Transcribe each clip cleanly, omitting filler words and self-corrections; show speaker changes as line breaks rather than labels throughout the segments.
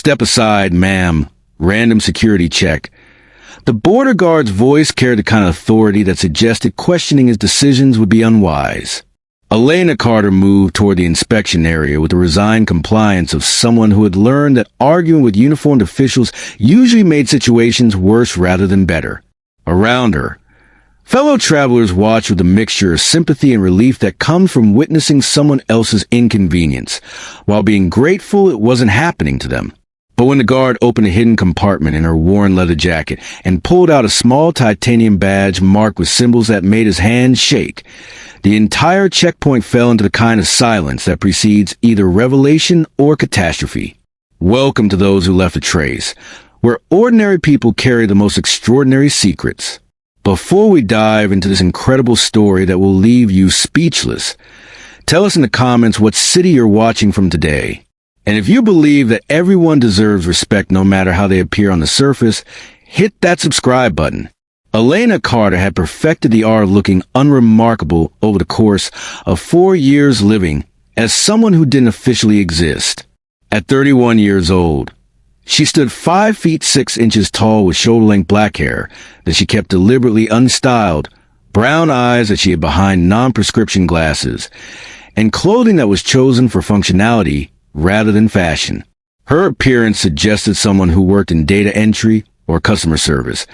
"Step aside, ma'am. Random security check." The border guard's voice carried the kind of authority that suggested questioning his decisions would be unwise. Elena Carter moved toward the inspection area with the resigned compliance of someone who had learned that arguing with uniformed officials usually made situations worse rather than better. Around her, fellow travelers watched with a mixture of sympathy and relief that comes from witnessing someone else's inconvenience, while being grateful it wasn't happening to them. But when the guard opened a hidden compartment in her worn leather jacket and pulled out a small titanium badge marked with symbols that made his hands shake, the entire checkpoint fell into the kind of silence that precedes either revelation or catastrophe. Welcome to those who left a trace, where ordinary people carry the most extraordinary secrets. Before we dive into this incredible story that will leave you speechless, tell us in the comments what city you're watching from today. And if you believe that everyone deserves respect no matter how they appear on the surface, hit that subscribe button. Elena Carter had perfected the art of looking unremarkable over the course of 4 years living as someone who didn't officially exist. At 31 years old, she stood 5 feet 6 inches tall with shoulder-length black hair that she kept deliberately unstyled, brown eyes that she hid behind non-prescription glasses, and clothing that was chosen for functionality rather than fashion. Her appearance suggested someone who worked in data entry or customer service,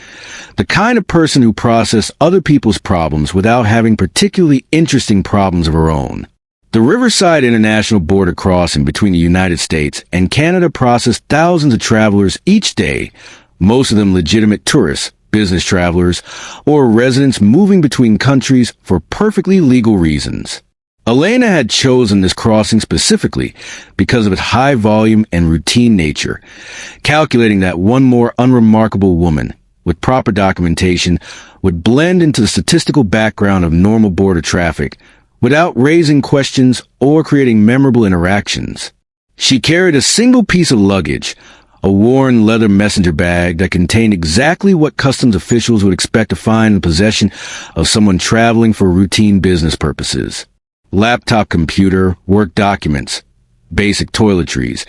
the kind of person who processed other people's problems without having particularly interesting problems of her own. The Riverside International border crossing between the United States and Canada processed thousands of travelers each day, most of them legitimate tourists, business travelers, or residents moving between countries for perfectly legal reasons. Elena had chosen this crossing specifically because of its high volume and routine nature, calculating that one more unremarkable woman, with proper documentation, would blend into the statistical background of normal border traffic without raising questions or creating memorable interactions. She carried a single piece of luggage, a worn leather messenger bag that contained exactly what customs officials would expect to find in possession of someone traveling for routine business purposes. Laptop computer, work documents, basic toiletries,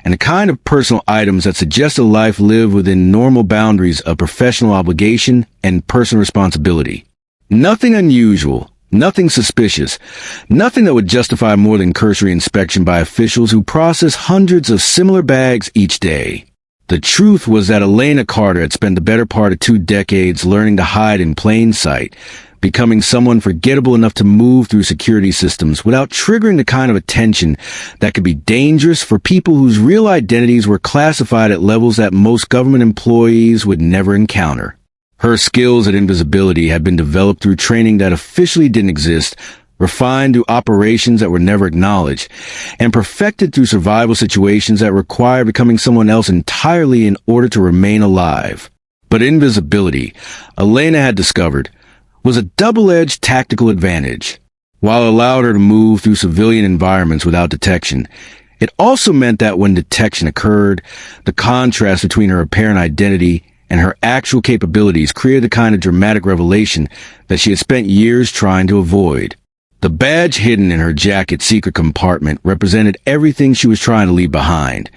and the kind of personal items that suggest a life lived within normal boundaries of professional obligation and personal responsibility. Nothing unusual, nothing suspicious, nothing that would justify more than cursory inspection by officials who process hundreds of similar bags each day. The truth was that Elena Carter had spent the better part of 2 decades learning to hide in plain sight, becoming someone forgettable enough to move through security systems without triggering the kind of attention that could be dangerous for people whose real identities were classified at levels that most government employees would never encounter. Her skills at invisibility had been developed through training that officially didn't exist, refined through operations that were never acknowledged, and perfected through survival situations that required becoming someone else entirely in order to remain alive. But invisibility, Elena had discovered, was a double-edged tactical advantage. While it allowed her to move through civilian environments without detection, it also meant that when detection occurred, the contrast between her apparent identity and her actual capabilities created the kind of dramatic revelation that she had spent years trying to avoid. The badge hidden in her jacket's secret compartment represented everything she was trying to leave behind,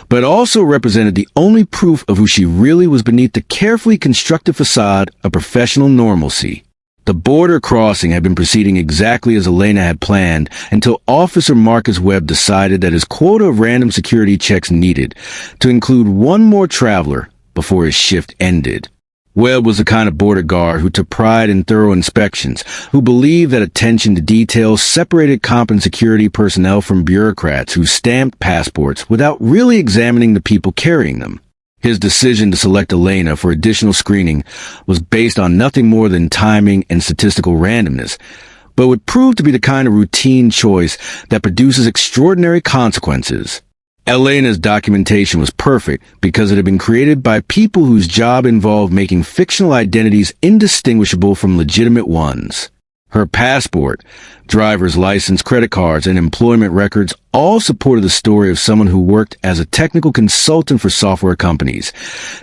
but also represented the only proof of who she really was beneath the carefully constructed facade of professional normalcy. The border crossing had been proceeding exactly as Elena had planned until Officer Webb decided that his quota of random security checks needed to include one more traveler before his shift ended. Webb was the kind of border guard who took pride in thorough inspections, who believed that attention to detail separated competent security personnel from bureaucrats who stamped passports without really examining the people carrying them. His decision to select Elena for additional screening was based on nothing more than timing and statistical randomness, but would prove to be the kind of routine choice that produces extraordinary consequences. Elena's documentation was perfect because it had been created by people whose job involved making fictional identities indistinguishable from legitimate ones. Her passport, driver's license, credit cards, and employment records all supported the story of someone who worked as a technical consultant for software companies,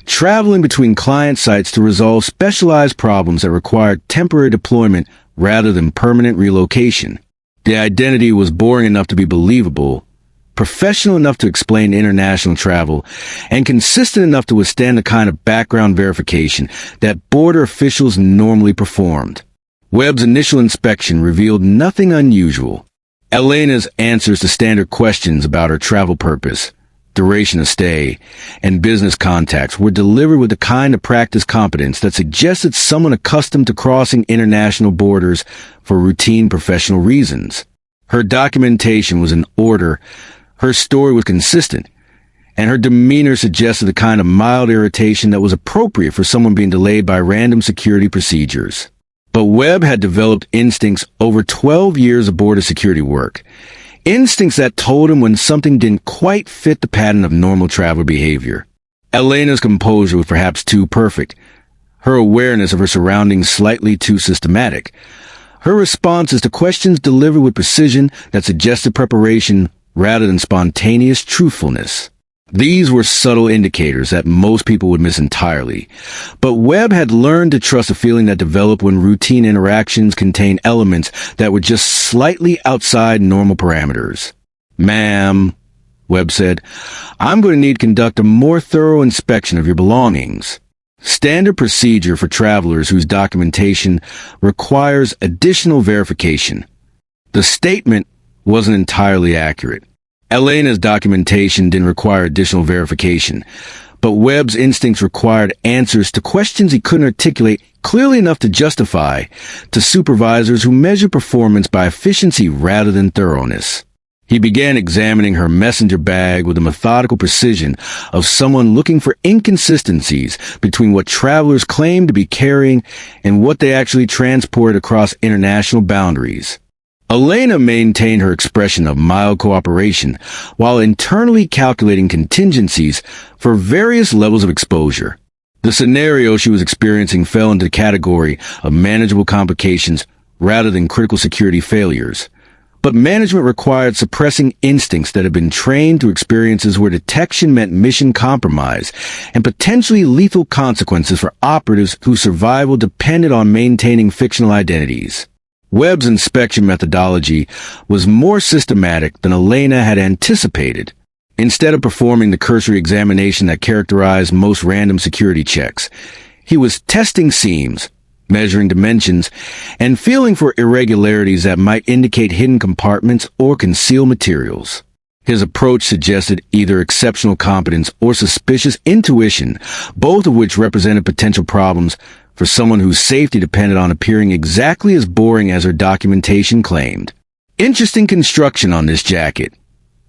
traveling between client sites to resolve specialized problems that required temporary deployment rather than permanent relocation. The identity was boring enough to be believable, professional enough to explain international travel, and consistent enough to withstand the kind of background verification that border officials normally performed. Webb's initial inspection revealed nothing unusual. Elena's answers to standard questions about her travel purpose, duration of stay, and business contacts were delivered with the kind of practice competence that suggested someone accustomed to crossing international borders for routine professional reasons. Her documentation was in order, her story was consistent, and her demeanor suggested the kind of mild irritation that was appropriate for someone being delayed by random security procedures. But Webb had developed instincts over 12 years of border security work. Instincts that told him when something didn't quite fit the pattern of normal traveler behavior. Elena's composure was perhaps too perfect. Her awareness of her surroundings slightly too systematic. Her responses to questions delivered with precision that suggested preparation rather than spontaneous truthfulness. These were subtle indicators that most people would miss entirely. But Webb had learned to trust a feeling that developed when routine interactions contained elements that were just slightly outside normal parameters. "Ma'am," Webb said, "I'm going to need to conduct a more thorough inspection of your belongings." Standard procedure for travelers whose documentation requires additional verification. The statement wasn't entirely accurate. Elena's documentation didn't require additional verification, but Webb's instincts required answers to questions he couldn't articulate clearly enough to justify to supervisors who measure performance by efficiency rather than thoroughness. He began examining her messenger bag with the methodical precision of someone looking for inconsistencies between what travelers claim to be carrying and what they actually transport across international boundaries. Elena maintained her expression of mild cooperation while internally calculating contingencies for various levels of exposure. The scenario she was experiencing fell into the category of manageable complications rather than critical security failures. But management required suppressing instincts that had been trained through experiences where detection meant mission compromise and potentially lethal consequences for operatives whose survival depended on maintaining fictional identities. Webb's inspection methodology was more systematic than Elena had anticipated. Instead of performing the cursory examination that characterized most random security checks, he was testing seams, measuring dimensions, and feeling for irregularities that might indicate hidden compartments or concealed materials. His approach suggested either exceptional competence or suspicious intuition, both of which represented potential problems for someone whose safety depended on appearing exactly as boring as her documentation claimed. "Interesting construction on this jacket,"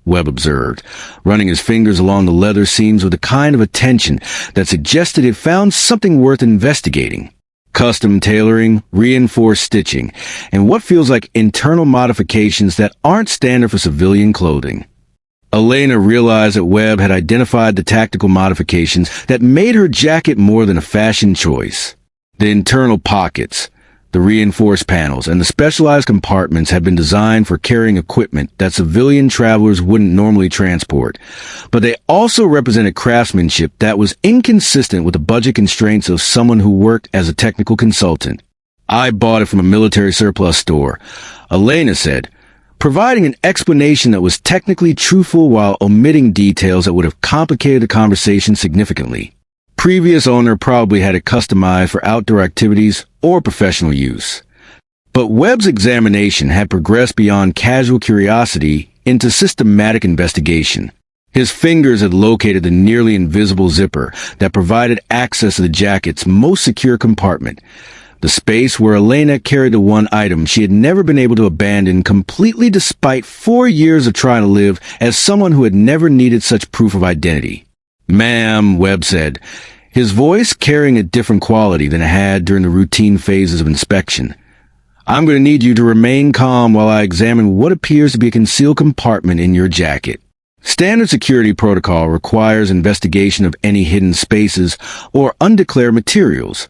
Webb observed, running his fingers along the leather seams with a kind of attention that suggested it found something worth investigating. Custom tailoring, reinforced stitching, and what feels like internal modifications that aren't standard for civilian clothing. Elena realized that Webb had identified the tactical modifications that made her jacket more than a fashion choice. The internal pockets, the reinforced panels, and the specialized compartments had been designed for carrying equipment that civilian travelers wouldn't normally transport, but they also represented craftsmanship that was inconsistent with the budget constraints of someone who worked as a technical consultant. "I bought it from a military surplus store," Elena said, providing an explanation that was technically truthful while omitting details that would have complicated the conversation significantly. Previous owner probably had it customized for outdoor activities or professional use. But Webb's examination had progressed beyond casual curiosity into systematic investigation. His fingers had located the nearly invisible zipper that provided access to the jacket's most secure compartment, the space where Elena carried the one item she had never been able to abandon completely despite 4 years of trying to live as someone who had never needed such proof of identity. "Ma'am," Webb said, his voice carrying a different quality than it had during the routine phases of inspection. "I'm going to need you to remain calm while I examine what appears to be a concealed compartment in your jacket." Standard security protocol requires investigation of any hidden spaces or undeclared materials.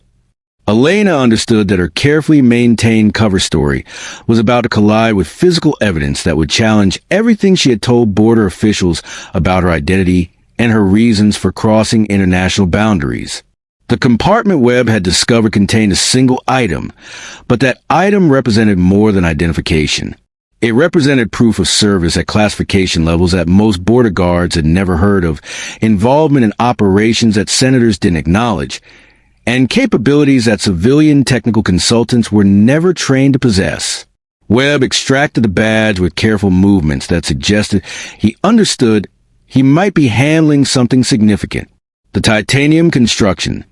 Elena understood that her carefully maintained cover story was about to collide with physical evidence that would challenge everything she had told border officials about her identity and her reasons for crossing international boundaries. The compartment Webb had discovered contained a single item, but that item represented more than identification. It represented proof of service at classification levels that most border guards had never heard of, involvement in operations that senators didn't acknowledge, and capabilities that civilian technical consultants were never trained to possess. Webb extracted the badge with careful movements that suggested he understood he might be handling something significant. The titanium construction,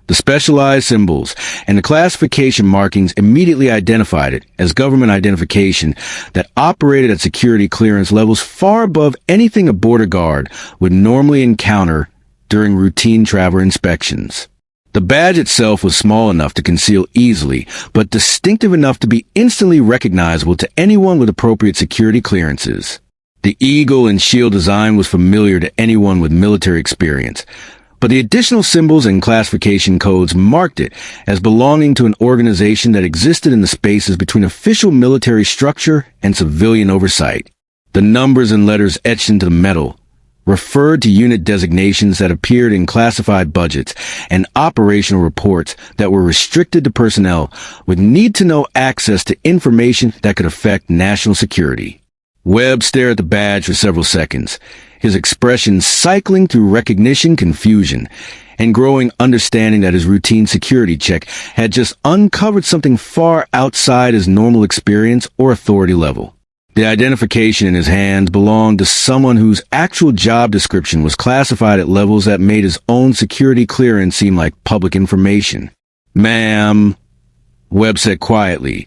the specialized symbols, and the classification markings immediately identified it as government identification that operated at security clearance levels far above anything a border guard would normally encounter during routine travel inspections. The badge itself was small enough to conceal easily, but distinctive enough to be instantly recognizable to anyone with appropriate security clearances. The eagle and shield design was familiar to anyone with military experience, but the additional symbols and classification codes marked it as belonging to an organization that existed in the spaces between official military structure and civilian oversight. The numbers and letters etched into the metal referred to unit designations that appeared in classified budgets and operational reports that were restricted to personnel with need-to-know access to information that could affect national security. Webb stared at the badge for several seconds, his expression cycling through recognition, confusion, and growing understanding that his routine security check had just uncovered something far outside his normal experience or authority level. The identification in his hands belonged to someone whose actual job description was classified at levels that made his own security clearance seem like public information. "Ma'am," Webb said quietly,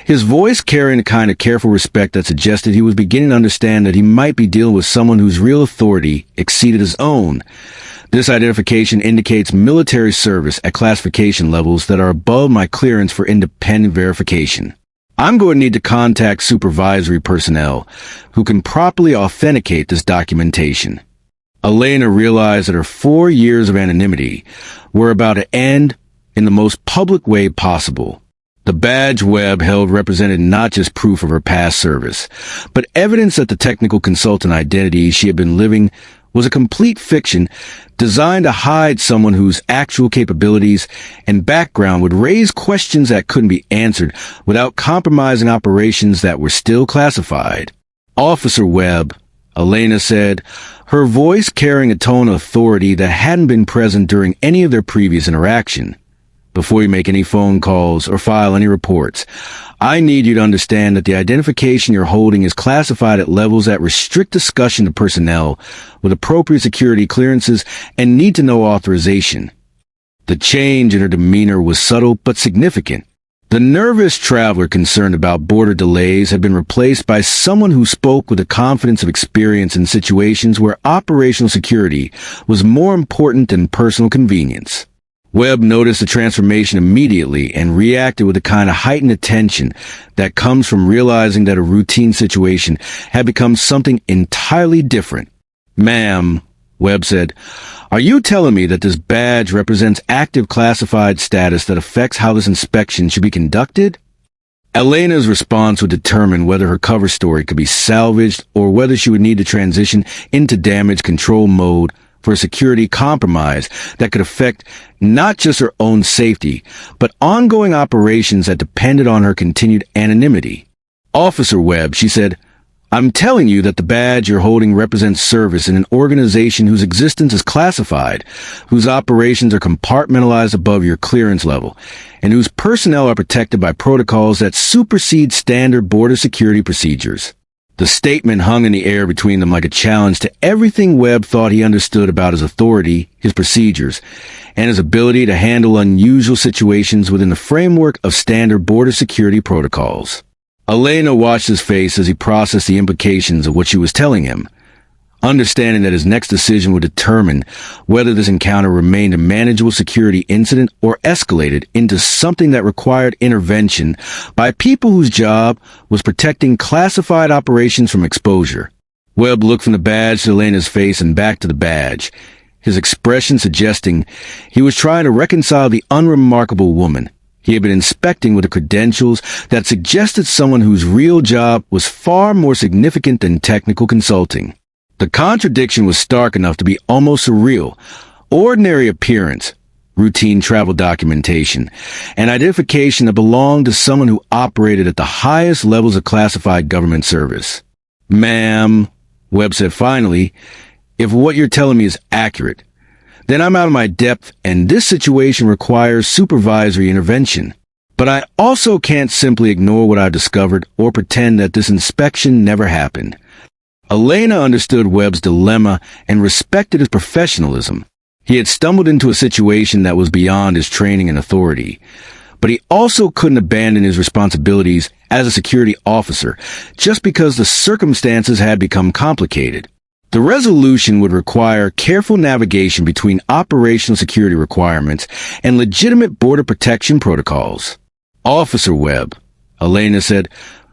his voice carrying a kind of careful respect that suggested he was beginning to understand that he might be dealing with someone whose real authority exceeded his own. "This identification indicates military service at classification levels that are above my clearance for independent verification. I'm going to need to contact supervisory personnel who can properly authenticate this documentation." Elena realized that her 4 years of anonymity were about to end in the most public way possible. The badge Webb held represented not just proof of her past service, but evidence that the technical consultant identity she had been living was a complete fiction designed to hide someone whose actual capabilities and background would raise questions that couldn't be answered without compromising operations that were still classified. "Officer Webb," Elena said, her voice carrying a tone of authority that hadn't been present during any of their previous interaction. "Before you make any phone calls or file any reports, I need you to understand that the identification you're holding is classified at levels that restrict discussion to personnel with appropriate security clearances and need-to-know authorization." The change in her demeanor was subtle but significant. The nervous traveler concerned about border delays had been replaced by someone who spoke with the confidence of experience in situations where operational security was more important than personal convenience. Webb noticed the transformation immediately and reacted with the kind of heightened attention that comes from realizing that a routine situation had become something entirely different. "Ma'am," Webb said, "are you telling me that this badge represents active classified status that affects how this inspection should be conducted?" Elena's response would determine whether her cover story could be salvaged or whether she would need to transition into damage control mode for a security compromise that could affect not just her own safety, but ongoing operations that depended on her continued anonymity. "Officer Webb," she said, "I'm telling you that the badge you're holding represents service in an organization whose existence is classified, whose operations are compartmentalized above your clearance level, and whose personnel are protected by protocols that supersede standard border security procedures." The statement hung in the air between them like a challenge to everything Webb thought he understood about his authority, his procedures, and his ability to handle unusual situations within the framework of standard border security protocols. Elena watched his face as he processed the implications of what she was telling him, understanding that his next decision would determine whether this encounter remained a manageable security incident or escalated into something that required intervention by people whose job was protecting classified operations from exposure. Webb looked from the badge to Elena's face and back to the badge, his expression suggesting he was trying to reconcile the unremarkable woman he had been inspecting with the credentials that suggested someone whose real job was far more significant than technical consulting. The contradiction was stark enough to be almost surreal. Ordinary appearance, routine travel documentation, and identification that belonged to someone who operated at the highest levels of classified government service. Ma'am, Webb said finally, if what you're telling me is accurate, then I'm out of my depth and this situation requires supervisory intervention. But I also can't simply ignore what I discovered or pretend that this inspection never happened. Elena understood Webb's dilemma and respected his professionalism. He had stumbled into a situation that was beyond his training and authority, but he also couldn't abandon his responsibilities as a security officer just because the circumstances had become complicated. The resolution would require careful navigation between operational security requirements and legitimate border protection protocols. Officer Webb, Elena said,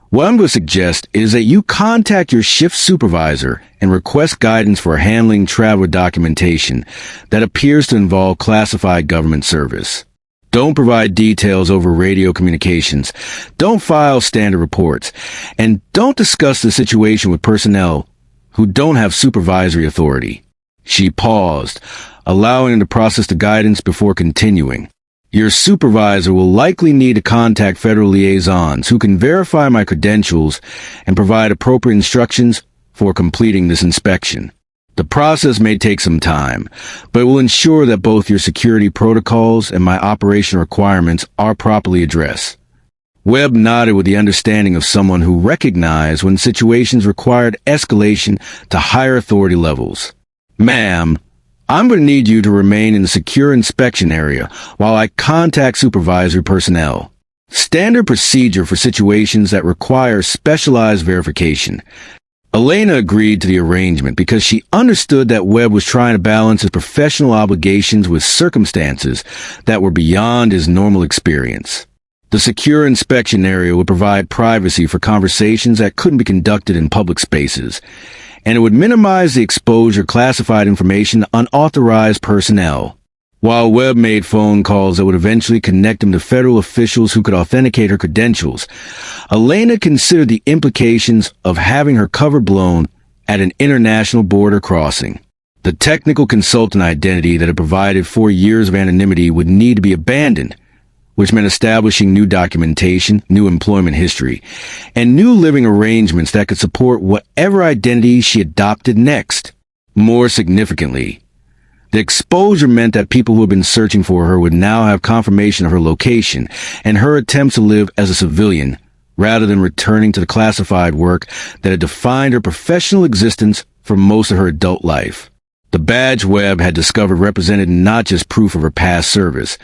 what I'm going to suggest is that you contact your shift supervisor and request guidance for handling travel documentation that appears to involve classified government service. Don't provide details over radio communications, don't file standard reports, and don't discuss the situation with personnel who don't have supervisory authority. She paused, allowing him to process the guidance before continuing. Your supervisor will likely need to contact federal liaisons who can verify my credentials and provide appropriate instructions for completing this inspection. The process may take some time, but it will ensure that both your security protocols and my operational requirements are properly addressed. Webb nodded with the understanding of someone who recognized when situations required escalation to higher authority levels. Ma'am, I'm going to need you to remain in the secure inspection area while I contact supervisory personnel. Standard procedure for situations that require specialized verification. Elena agreed to the arrangement because she understood that Webb was trying to balance his professional obligations with circumstances that were beyond his normal experience. The secure inspection area would provide privacy for conversations that couldn't be conducted in public spaces, and it would minimize the exposure of classified information to unauthorized personnel. While Webb made phone calls that would eventually connect him to federal officials who could authenticate her credentials, Elena considered the implications of having her cover blown at an international border crossing. The technical consultant identity that had provided 4 years of anonymity would need to be abandoned, which meant establishing new documentation, new employment history, and new living arrangements that could support whatever identity she adopted next. More significantly, the exposure meant that people who had been searching for her would now have confirmation of her location and her attempts to live as a civilian, rather than returning to the classified work that had defined her professional existence for most of her adult life. The badge Webb had discovered represented not just proof of her past service,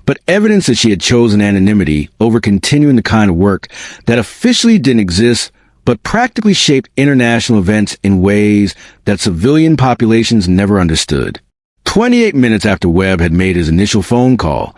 but evidence that she had chosen anonymity over continuing the kind of work that officially didn't exist, but practically shaped international events in ways that civilian populations never understood. 28 minutes after Webb had made his initial phone call,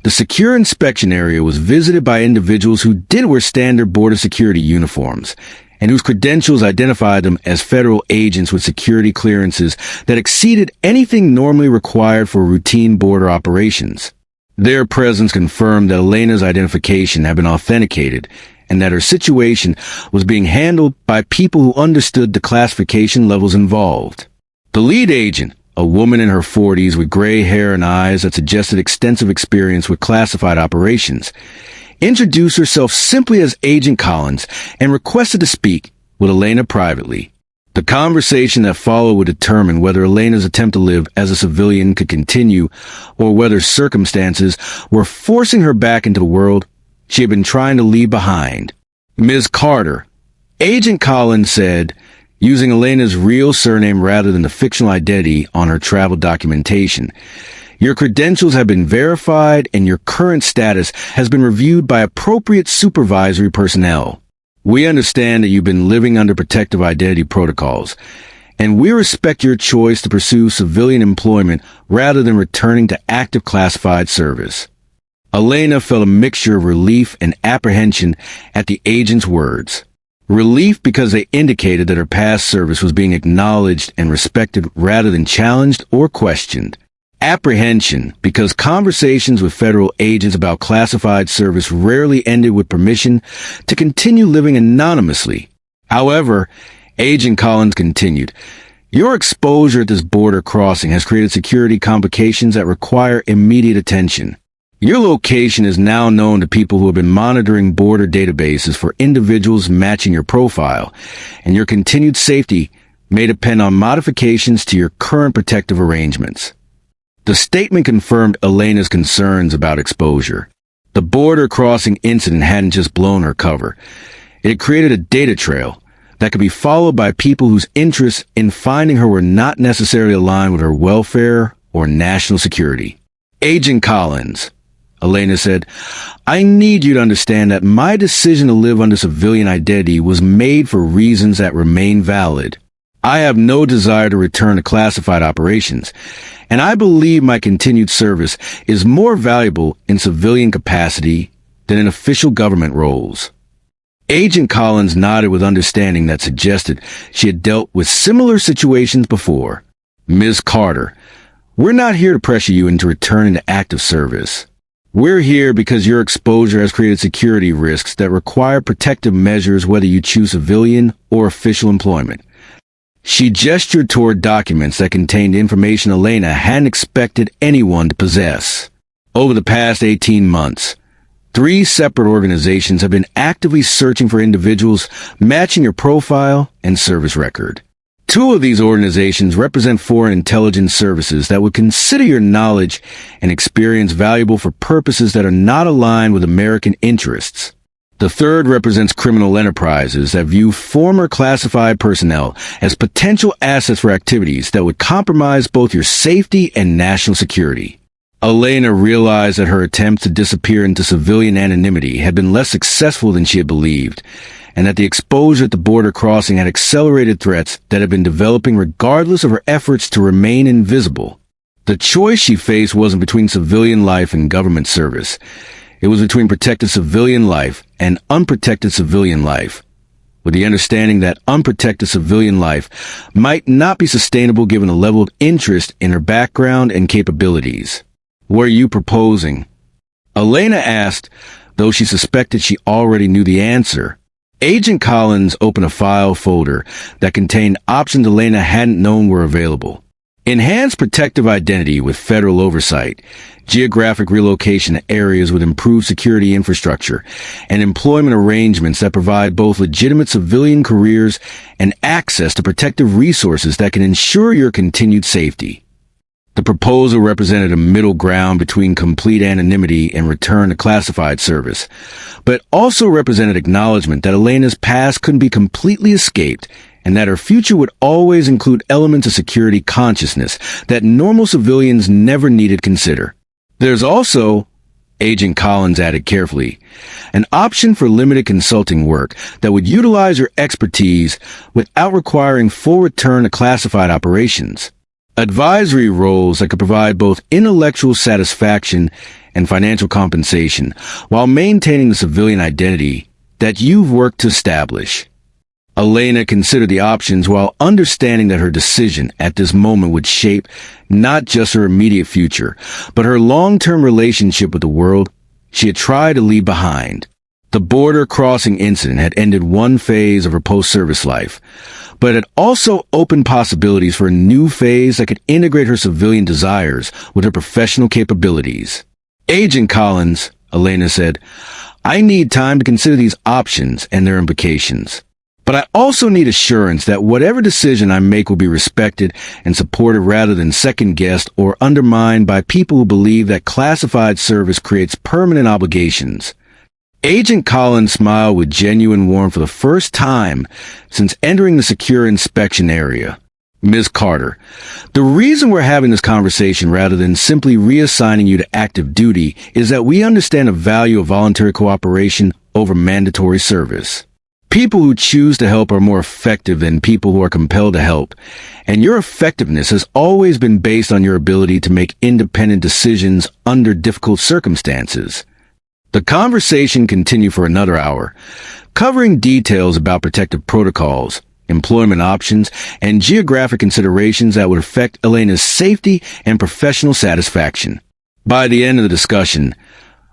the secure inspection area was visited by individuals who didn't wear standard border security uniforms, and whose credentials identified them as federal agents with security clearances that exceeded anything normally required for routine border operations. Their presence confirmed that Elena's identification had been authenticated and that her situation was being handled by people who understood the classification levels involved. The lead agent, a woman in her 40s with gray hair and eyes that suggested extensive experience with classified operations, introduced herself simply as Agent Collins and requested to speak with Elena privately. The conversation that followed would determine whether Elena's attempt to live as a civilian could continue or whether circumstances were forcing her back into the world she had been trying to leave behind. Ms. Carter, Agent Collins said, using Elena's real surname rather than the fictional identity on her travel documentation, your credentials have been verified and your current status has been reviewed by appropriate supervisory personnel. We understand that you've been living under protective identity protocols, and we respect your choice to pursue civilian employment rather than returning to active classified service. Elena felt a mixture of relief and apprehension at the agent's words. Relief because they indicated that her past service was being acknowledged and respected rather than challenged or questioned. Apprehension because conversations with federal agents about classified service rarely ended with permission to continue living anonymously. However, Agent Collins continued, Your exposure at this border crossing has created security complications that require immediate attention. Your location is now known to people who have been monitoring border databases for individuals matching your profile, and your continued safety may depend on modifications to your current protective arrangements. The statement confirmed Elena's concerns about exposure. The border crossing incident hadn't just blown her cover. It had created a data trail that could be followed by people whose interests in finding her were not necessarily aligned with her welfare or national security. Agent Collins, Elena said, I need you to understand that my decision to live under civilian identity was made for reasons that remain valid. I have no desire to return to classified operations, and I believe my continued service is more valuable in civilian capacity than in official government roles. Agent Collins nodded with understanding that suggested she had dealt with similar situations before. Ms. Carter, we're not here to pressure you into returning to active service. We're here because your exposure has created security risks that require protective measures whether you choose civilian or official employment. She gestured toward documents that contained information Elena hadn't expected anyone to possess. Over the past 18 months, 3 separate organizations have been actively searching for individuals matching your profile and service record. 2 of these organizations represent foreign intelligence services that would consider your knowledge and experience valuable for purposes that are not aligned with American interests. The 3rd represents criminal enterprises that view former classified personnel as potential assets for activities that would compromise both your safety and national security. Elena realized that her attempts to disappear into civilian anonymity had been less successful than she had believed, and that the exposure at the border crossing had accelerated threats that had been developing regardless of her efforts to remain invisible. The choice she faced wasn't between civilian life and government service. It was between protected civilian life and unprotected civilian life, with the understanding that unprotected civilian life might not be sustainable given the level of interest in her background and capabilities. What are you proposing? Elena asked, though she suspected she already knew the answer. Agent Collins opened a file folder that contained options Elena hadn't known were available. Enhanced protective identity with federal oversight, geographic relocation to areas with improved security infrastructure, and employment arrangements that provide both legitimate civilian careers and access to protective resources that can ensure your continued safety. The proposal represented a middle ground between complete anonymity and return to classified service, but also represented acknowledgement that Elena's past couldn't be completely escaped and that her future would always include elements of security consciousness that normal civilians never needed consider. There's also, Agent Collins added carefully, an option for limited consulting work that would utilize your expertise without requiring full return to classified operations. Advisory roles that could provide both intellectual satisfaction and financial compensation while maintaining the civilian identity that you've worked to establish. Elena considered the options while understanding that her decision at this moment would shape not just her immediate future, but her long-term relationship with the world she had tried to leave behind. The border crossing incident had ended one phase of her post-service life, but it also opened possibilities for a new phase that could integrate her civilian desires with her professional capabilities. Agent Collins, Elena said, I need time to consider these options and their implications. But I also need assurance that whatever decision I make will be respected and supported rather than second-guessed or undermined by people who believe that classified service creates permanent obligations. Agent Collins smiled with genuine warmth for the first time since entering the secure inspection area. Ms. Carter, the reason we're having this conversation rather than simply reassigning you to active duty is that we understand the value of voluntary cooperation over mandatory service. People who choose to help are more effective than people who are compelled to help, and your effectiveness has always been based on your ability to make independent decisions under difficult circumstances. The conversation continued for another hour, covering details about protective protocols, employment options, and geographic considerations that would affect Elena's safety and professional satisfaction. By the end of the discussion,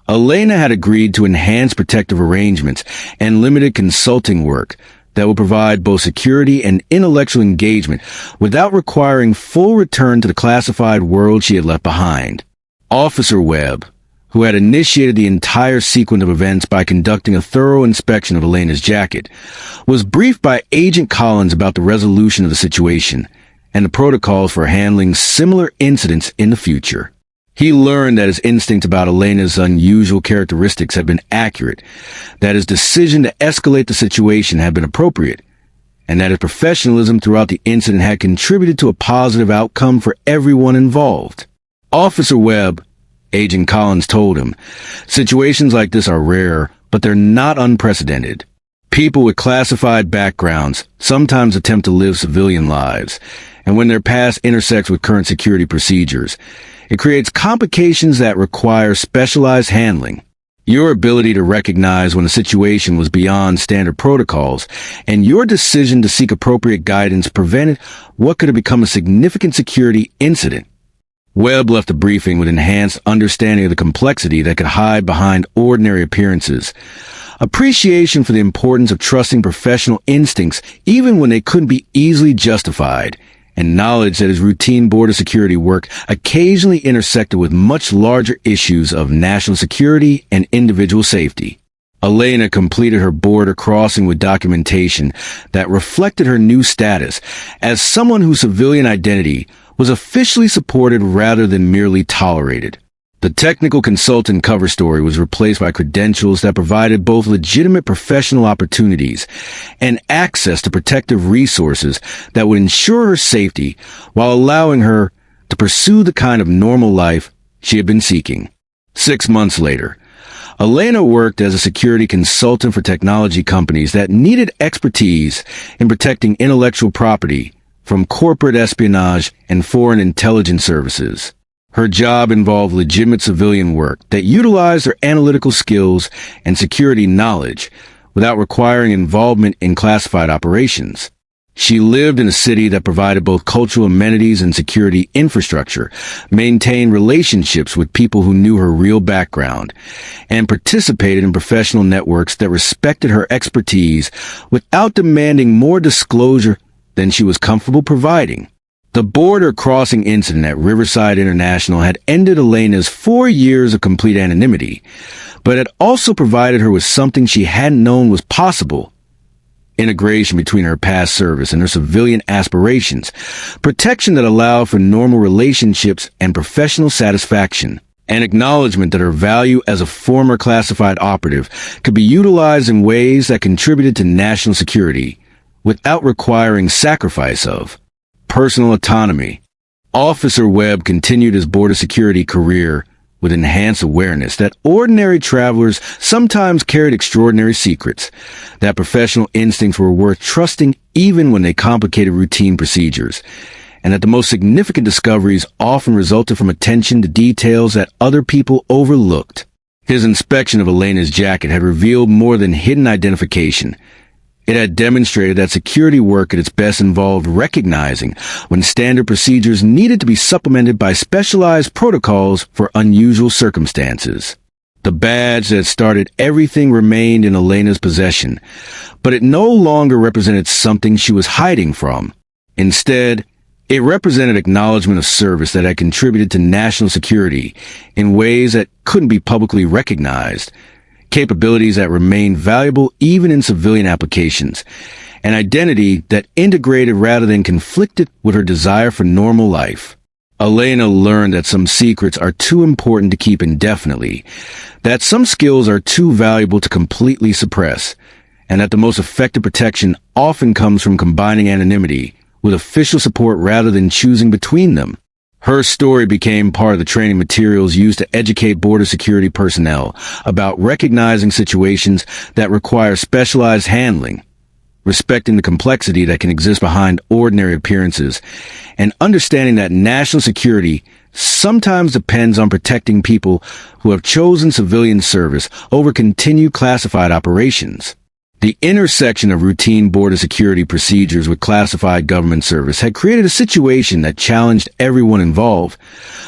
Elena had agreed to enhance protective arrangements and limited consulting work that would provide both security and intellectual engagement without requiring full return to the classified world she had left behind. Officer Webb, who had initiated the entire sequence of events by conducting a thorough inspection of Elena's jacket, was briefed by Agent Collins about the resolution of the situation and the protocols for handling similar incidents in the future. He learned that his instinct about Elena's unusual characteristics had been accurate, that his decision to escalate the situation had been appropriate, and that his professionalism throughout the incident had contributed to a positive outcome for everyone involved. Officer Webb, Agent Collins told him, situations like this are rare, but they're not unprecedented. People with classified backgrounds sometimes attempt to live civilian lives, and when their past intersects with current security procedures, it creates complications that require specialized handling. Your ability to recognize when a situation was beyond standard protocols and your decision to seek appropriate guidance prevented what could have become a significant security incident. Webb left the briefing with enhanced understanding of the complexity that could hide behind ordinary appearances, appreciation for the importance of trusting professional instincts even when they couldn't be easily justified, and knowledge that his routine border security work occasionally intersected with much larger issues of national security and individual safety. Elena completed her border crossing with documentation that reflected her new status as someone whose civilian identity was officially supported rather than merely tolerated. The technical consultant cover story was replaced by credentials that provided both legitimate professional opportunities and access to protective resources that would ensure her safety while allowing her to pursue the kind of normal life she had been seeking. 6 months later, Elena worked as a security consultant for technology companies that needed expertise in protecting intellectual property from corporate espionage and foreign intelligence services. Her job involved legitimate civilian work that utilized her analytical skills and security knowledge without requiring involvement in classified operations. She lived in a city that provided both cultural amenities and security infrastructure, maintained relationships with people who knew her real background, and participated in professional networks that respected her expertise without demanding more disclosure than she was comfortable providing. The border crossing incident at Riverside International had ended Elena's 4 years of complete anonymity, but had also provided her with something she hadn't known was possible: integration between her past service and her civilian aspirations, protection that allowed for normal relationships and professional satisfaction, an acknowledgement that her value as a former classified operative could be utilized in ways that contributed to national security without requiring sacrifice of personal autonomy. Officer Webb continued his border security career with enhanced awareness that ordinary travelers sometimes carried extraordinary secrets, that professional instincts were worth trusting even when they complicated routine procedures, and that the most significant discoveries often resulted from attention to details that other people overlooked. His inspection of Elena's jacket had revealed more than hidden identification. It had demonstrated that security work at its best involved recognizing when standard procedures needed to be supplemented by specialized protocols for unusual circumstances. The badge that started everything remained in Elena's possession, but it no longer represented something she was hiding from. Instead, it represented acknowledgement of service that had contributed to national security in ways that couldn't be publicly recognized, capabilities that remained valuable even in civilian applications, an identity that integrated rather than conflicted with her desire for normal life. Elena learned that some secrets are too important to keep indefinitely, that some skills are too valuable to completely suppress, and that the most effective protection often comes from combining anonymity with official support rather than choosing between them. Her story became part of the training materials used to educate border security personnel about recognizing situations that require specialized handling, respecting the complexity that can exist behind ordinary appearances, and understanding that national security sometimes depends on protecting people who have chosen civilian service over continued classified operations. The intersection of routine border security procedures with classified government service had created a situation that challenged everyone involved,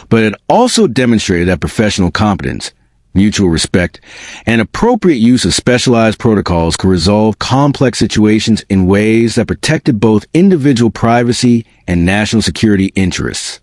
but it also demonstrated that professional competence, mutual respect, and appropriate use of specialized protocols could resolve complex situations in ways that protected both individual privacy and national security interests.